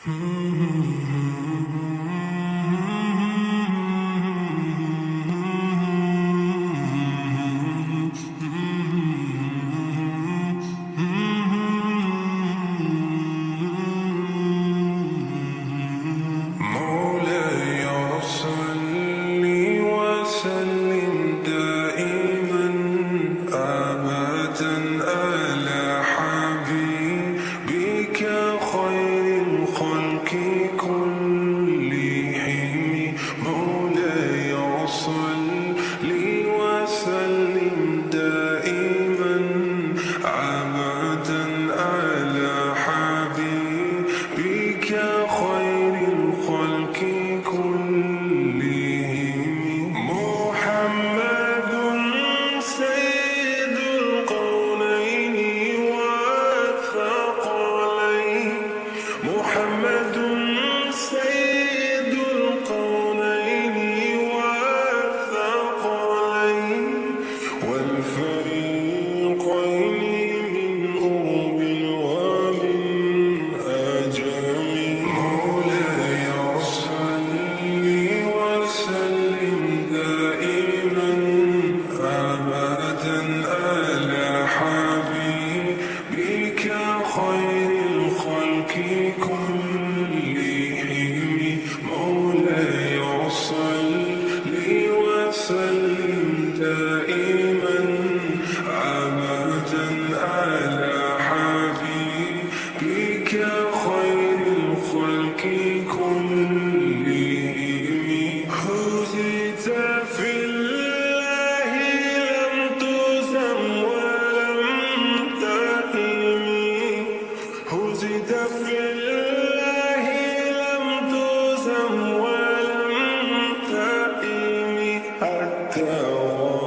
مولاي صل وسلم دائما أبدا على حبيبك خير الخلق كلهم. مولاي صل وسلم دائما أبدا على حبيبك خير الخلق كلهم. محمد سيد القولين والثقلين. محمد سيد القولين والثقلين والفريقين من أرب ومن أجم. مولاي صل وسلم دائما أبدا على حبيبك خير الخلق كلهم. مولاي صل وسلم دائما أبدا على حبيبك خير الخلق كلهم. هزت في الله لم تزم ولم تهم. هزت في الله لم تزم ولم تهم حتى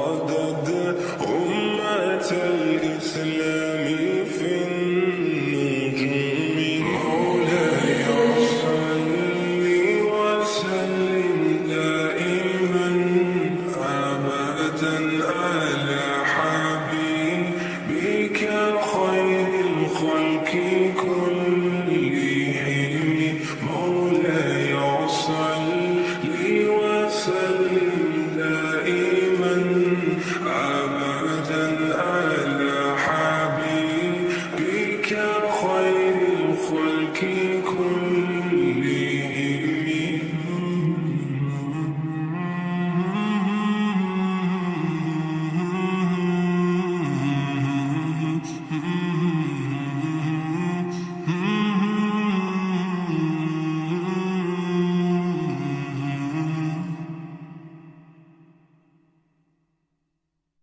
غادت أمة الإسلام في النجوم. مولاي صل وسلم دائما أبدا على حبيبك خير الخلق كلهم. مولاي صل وسلم دائما أبدا على حبيبك خير الخلق كلهم.